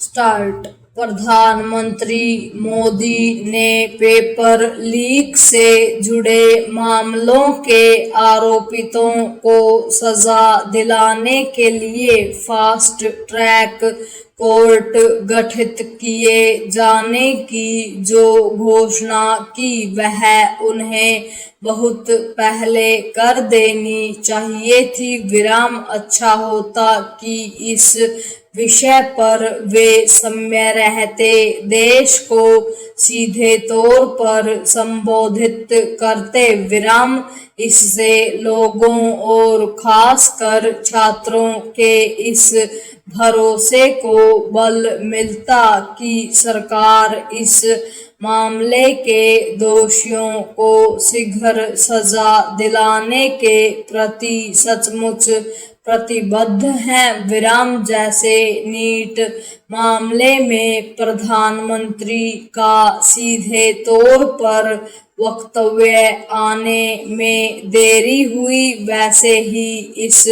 Start. प्रधानमंत्री मोदी ने paper leak से जुड़े मामलों के आरोपितों को सजा दिलाने के लिए फास्ट ट्रैक कोर्ट गठित किए जाने की जो घोषणा की वह उन्हें बहुत पहले कर देनी चाहिए थी। अच्छा होता कि इस विषय पर वे समय रहते देश को सीधे तौर पर संबोधित करते। इससे लोगों और खासकर छात्रों के इस भरोसे को बल मिलता कि सरकार इस मामले के दोषियों को शीघ्र सजा दिलाने के प्रति सचमुच प्रतिबद्ध हैं। जैसे नीट मामले में प्रधानमंत्री का सीधे तौर पर वक्तव्य आने में देरी हुई, वैसे ही इस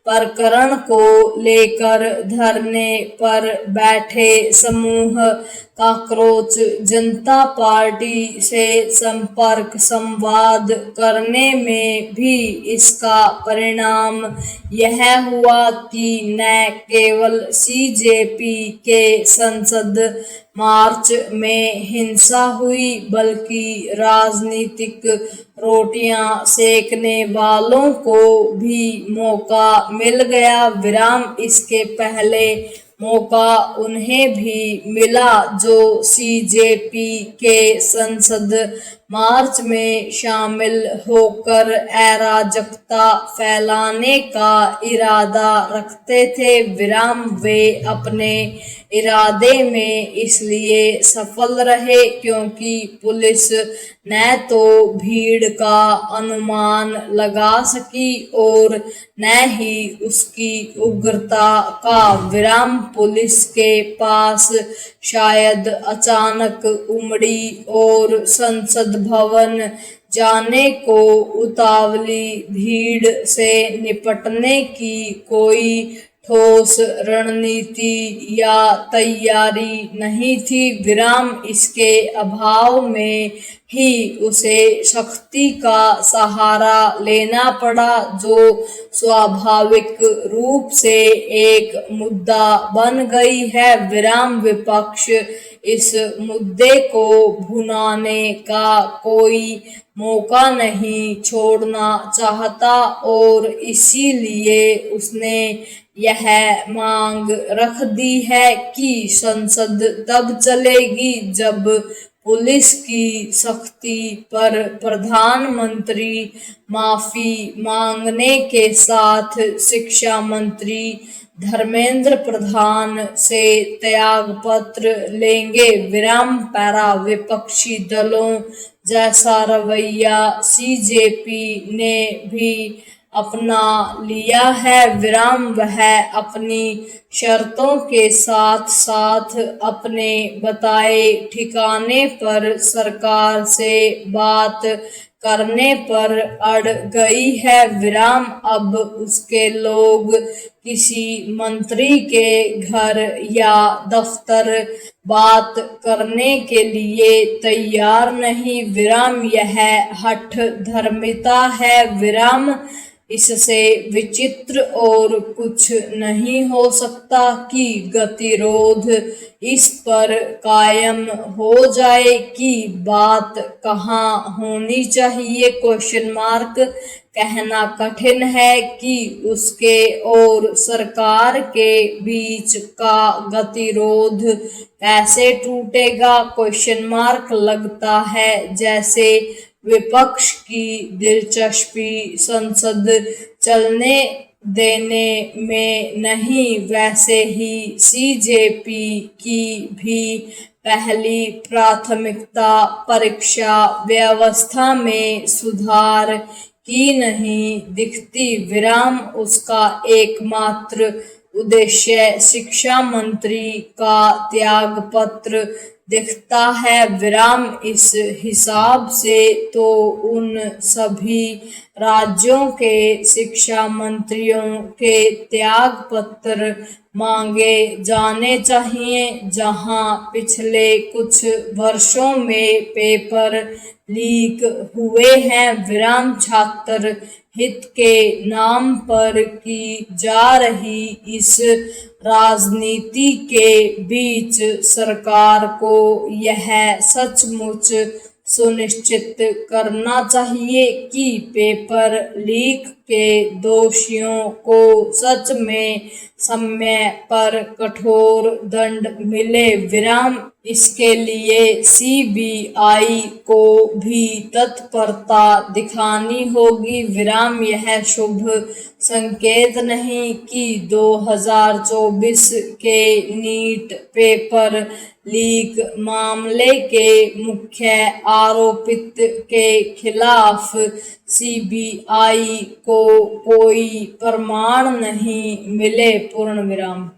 प्रकरण को लेकर धरने पर बैठे समूह कॉकरोच जनता पार्टी से संवाद करने में भी इसका परिणाम यह हुआ कि न केवल सीजेपी के संसद मार्च में हिंसा हुई बल्कि राजनीतिक रोटियां सेकने वालों को भी मौका मिल गया। इसके पहले मौका उन्हें भी मिला जो सीजेपी के संसद मार्च में शामिल होकर अराजकता फैलाने का इरादा रखते थे। वे अपने इरादे में इसलिए सफल रहे क्योंकि पुलिस न तो भीड़ का अनुमान लगा सकी और न ही उसकी उग्रता का। पुलिस के पास शायद अचानक उमड़ी और संसद भवन जाने को उतावली भीड़ से निपटने की कोई ठोस रणनीति या तैयारी नहीं थी। इसके अभाव में ही उसे शक्ति का सहारा लेना पड़ा जो स्वाभाविक रूप से एक मुद्दा बन गई है। विपक्ष इस मुद्दे को भुनाने का कोई मौका नहीं छोड़ना चाहता और इसीलिए उसने यह मांग रख दी है कि संसद तब चलेगी जब पुलिस की सख्ती पर प्रधानमंत्री माफी मांगने के साथ शिक्षा मंत्री धर्मेंद्र प्रधान से त्यागपत्र लेंगे। पैरा विपक्षी दलों जैसा रवैया सीजेपी ने भी अपना लिया है। वह अपनी शर्तों के साथ साथ अपने बताए ठिकाने पर सरकार से बात करने पर अड़ गई है। अब उसके लोग किसी मंत्री के घर या दफ्तर बात करने के लिए तैयार नहीं। यह हठ धर्मिता है। इससे विचित्र और कुछ नहीं हो सकता कि गतिरोध इस पर कायम हो जाए कि बात कहाँ होनी चाहिए कहना कठिन है कि उसके और सरकार के बीच का गतिरोध कैसे टूटेगा लगता है जैसे विपक्ष की दिलचस्पी संसद चलने देने में नहीं, वैसे ही सीजेपी की भी पहली प्राथमिकता परीक्षा व्यवस्था में सुधार की नहीं दिखती। उसका एकमात्र उद्देश्य शिक्षा मंत्री का त्यागपत्र दिखता है विराम। इस हिसाब से तो उन सभी राज्यों के शिक्षा मंत्रियों के त्याग पत्र मांगे जाने चाहिए जहां पिछले कुछ वर्षों में पेपर लीक हुए हैं। विराम छात्र हित के नाम पर की जा रही इस राजनीति के बीच सरकार को यह सचमुच सुनिश्चित करना चाहिए कि पेपर लीक के दोषियों को सच में समय पर कठोर दंड मिले। विराम इसके लिए सीबीआई को भी तत्परता दिखानी होगी। विराम यह शुभ संकेत नहीं कि 2024 के नीट पेपर लीक मामले के मुख्य आरोपित के खिलाफ सीबीआई को कोई प्रमाण नहीं मिले। पूर्ण विराम।